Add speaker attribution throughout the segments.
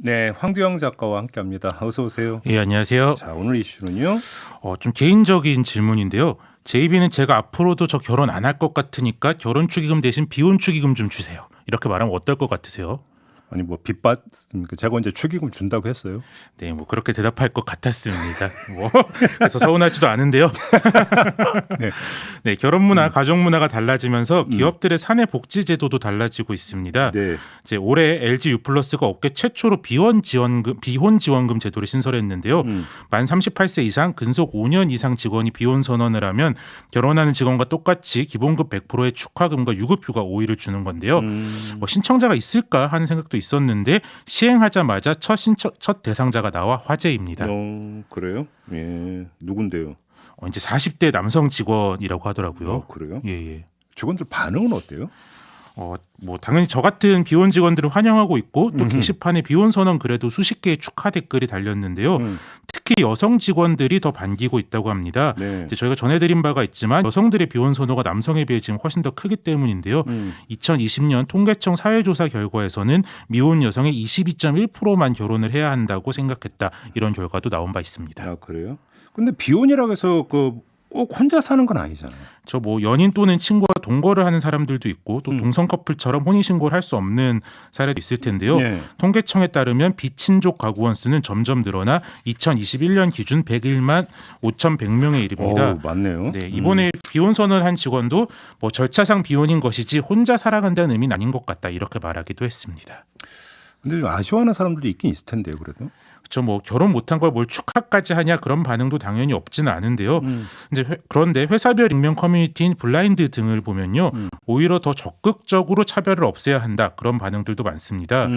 Speaker 1: 네, 황두영 작가와 함께합니다. 어서 오세요.
Speaker 2: 예, 안녕하세요.
Speaker 1: 자, 오늘 이슈는요.
Speaker 2: 좀 개인적인 질문인데요. 제이비는 제가 앞으로도 저 결혼 안 할 것 같으니까 결혼 축의금 대신 비혼 축의금 좀 주세요. 이렇게 말하면 어떨 것 같으세요?
Speaker 1: 아니 뭐 빚받습니까? 제가 이제 축의금 준다고 했어요.
Speaker 2: 네, 뭐 그렇게 대답할 것 같았습니다. 뭐 그래서 서운하지도 않은데요.
Speaker 1: 네.
Speaker 2: 네, 결혼 문화, 가족 문화가 달라지면서 기업들의 사내 복지 제도도 달라지고 있습니다.
Speaker 1: 네.
Speaker 2: 이제 올해 LG U+가 업계 최초로 비혼 지원금 제도를 신설했는데요. 만 38세 이상 근속 5년 이상 직원이 비혼 선언을 하면 결혼하는 직원과 똑같이 기본급 100%의 축하금과 유급휴가 5일을 주는 건데요. 뭐 신청자가 있을까 하는 생각도 있었는데 시행하자마자 첫 대상자가 나와 화제입니다.
Speaker 1: 그래요? 예. 누군데요?
Speaker 2: 이제 40대 남성 직원이라고 하더라고요.
Speaker 1: 그래요?
Speaker 2: 예.
Speaker 1: 직원들 반응은 어때요?
Speaker 2: 뭐 당연히 저 같은 비혼 직원들을 환영하고 있고 또 게시판에 비혼 선언 그래도 수십 개의 축하 댓글이 달렸는데요. 특히 여성 직원들이 더 반기고 있다고 합니다.
Speaker 1: 네.
Speaker 2: 이제 저희가 전해드린 바가 있지만 여성들의 비혼 선호가 남성에 비해 지금 훨씬 더 크기 때문인데요. 2020년 통계청 사회조사 결과에서는 미혼 여성의 22.1%만 결혼을 해야 한다고 생각했다. 이런 결과도 나온 바 있습니다.
Speaker 1: 아, 그래요? 근데 비혼이라고 해서 꼭 혼자 사는 건 아니잖아요.
Speaker 2: 저 뭐 연인 또는 친구와 동거를 하는 사람들도 있고 또 동성 커플처럼 혼인신고를 할 수 없는 사례도 있을 텐데요.
Speaker 1: 네.
Speaker 2: 통계청에 따르면 비친족 가구원 수는 점점 늘어나 2021년 기준 101만 5,100명에 이릅니다.
Speaker 1: 맞네요.
Speaker 2: 네, 이번에 비혼 선언한 직원도 뭐 절차상 비혼인 것이지 혼자 살아간다는 의미는 아닌 것 같다 이렇게 말하기도 했습니다.
Speaker 1: 근데 좀 아쉬워하는 사람들도 있긴 있을 텐데요, 그래도.
Speaker 2: 그렇죠. 뭐 결혼 못한 걸 뭘 축하까지 하냐 그런 반응도 당연히 없지는 않은데요. 이제 그런데 회사별 익명 커뮤니티인 블라인드 등을 보면요, 오히려 더 적극적으로 차별을 없애야 한다 그런 반응들도 많습니다.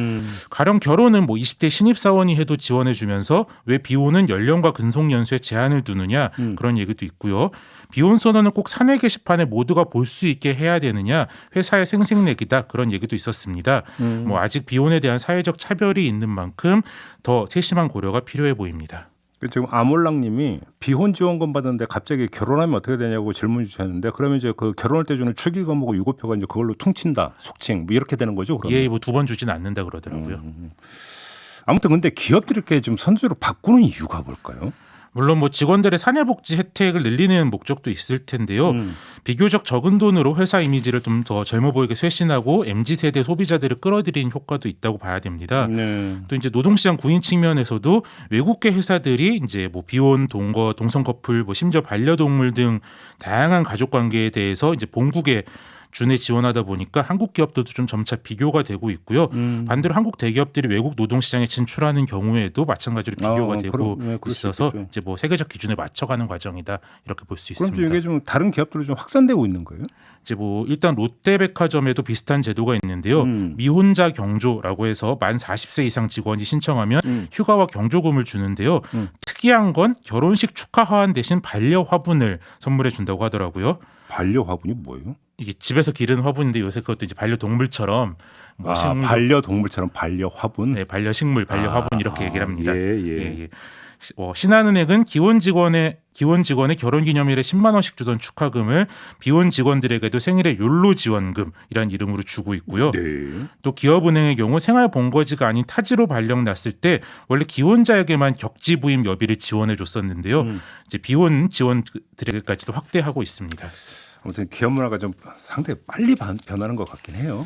Speaker 2: 가령 결혼은 뭐 20대 신입 사원이 해도 지원해주면서 왜 비혼은 연령과 근속 연수에 제한을 두느냐 그런 얘기도 있고요. 비혼 선언은 꼭 사내 게시판에 모두가 볼 수 있게 해야 되느냐 회사의 생색내기다 그런 얘기도 있었습니다. 뭐 아직 비혼에 대한 사회적 차별이 있는 만큼 더 세심한 고려가 필요해 보입니다.
Speaker 1: 지금 아몰랑님이 비혼 지원금 받는데 갑자기 결혼하면 어떻게 되냐고 질문 주셨는데 그러면 이제 그 결혼할 때 주는 축의금하고 유급표가 이제 그걸로 퉁친다, 속칭 뭐 이렇게 되는 거죠? 그러면?
Speaker 2: 예, 뭐 2번 주진 않는다 그러더라고요.
Speaker 1: 아무튼 근데 기업들이 이렇게 좀 선제로 바꾸는 이유가 뭘까요?
Speaker 2: 물론 뭐 직원들의 사내복지 혜택을 늘리는 목적도 있을 텐데요. 비교적 적은 돈으로 회사 이미지를 좀 더 젊어 보이게 쇄신하고 MZ세대 소비자들을 끌어들이는 효과도 있다고 봐야 됩니다.
Speaker 1: 네.
Speaker 2: 또 이제 노동시장 구인 측면에서도 외국계 회사들이 이제 뭐 비혼, 동거, 동성 커플, 뭐 심지어 반려동물 등 다양한 가족 관계에 대해서 이제 본국에 준에 지원하다 보니까 한국 기업들도 좀 점차 비교가 되고 있고요. 반대로 한국 대기업들이 외국 노동시장에 진출하는 경우에도 마찬가지로 비교가 되고 있어서 이제 뭐 세계적 기준에 맞춰가는 과정이다 이렇게 볼 수 있습니다.
Speaker 1: 그럼 이게 좀 다른 기업들로 좀 확산되고 있는 거예요?
Speaker 2: 이제 뭐 일단 롯데백화점에도 비슷한 제도가 있는데요. 미혼자 경조라고 해서 만 40세 이상 직원이 신청하면 휴가와 경조금을 주는데요. 특이한 건 결혼식 축하 화환 대신 반려 화분을 선물해 준다고 하더라고요.
Speaker 1: 반려 화분이 뭐예요?
Speaker 2: 이게 집에서 기르는 화분인데 요새 그것도 이제 반려동물처럼 뭐
Speaker 1: 반려동물처럼 반려 화분?
Speaker 2: 네, 반려식물, 반려 화분 이렇게 얘기를 합니다.
Speaker 1: 예.
Speaker 2: 신한은행은 기혼 직원의 결혼기념일에 10만 원씩 주던 축하금을 비혼 직원들에게도 생일에 욜로 지원금이라는 이름으로 주고 있고요.
Speaker 1: 네.
Speaker 2: 또 기업은행의 경우 생활 본거지가 아닌 타지로 발령 났을 때 원래 기혼자에게만 격지 부임 여비를 지원해 줬었는데요. 이제 비혼 지원들에게까지도 확대하고 있습니다.
Speaker 1: 아무튼 기업 문화가 좀 상당히 빨리 변하는 것 같긴 해요.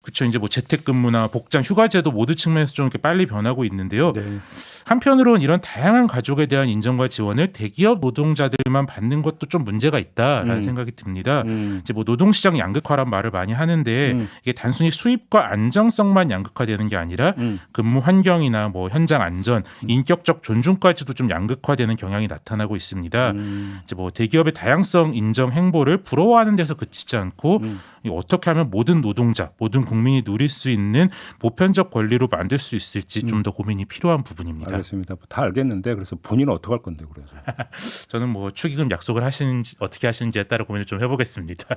Speaker 2: 그렇죠. 이제 뭐 재택근무나 복장, 휴가제도 모두 측면에서 좀 이렇게 빨리 변하고 있는데요.
Speaker 1: 네.
Speaker 2: 한편으로는 이런 다양한 가족에 대한 인정과 지원을 대기업 노동자들만 받는 것도 좀 문제가 있다라는 생각이 듭니다. 이제 뭐 노동시장 양극화란 말을 많이 하는데 이게 단순히 수입과 안정성만 양극화되는 게 아니라 근무 환경이나 뭐 현장 안전, 인격적 존중까지도 좀 양극화되는 경향이 나타나고 있습니다. 이제 뭐 대기업의 다양성 인정 행보를 부러워하는 데서 그치지 않고 어떻게 하면 모든 노동자, 모든 국민이 누릴 수 있는 보편적 권리로 만들 수 있을지 좀 더 고민이 필요한 부분입니다.
Speaker 1: 알겠습니다. 다 알겠는데 그래서 본인은 어떻게 할 건데 그래서
Speaker 2: 저는 뭐 축의금 약속을 하시는지 어떻게 하시는지에 따라 고민을 좀 해보겠습니다.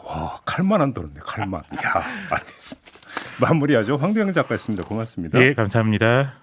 Speaker 1: 와, 칼만 안 들었네. 칼만. 야, 알겠습니다. 마무리하죠. 황두영 작가였습니다. 고맙습니다.
Speaker 2: 네, 감사합니다.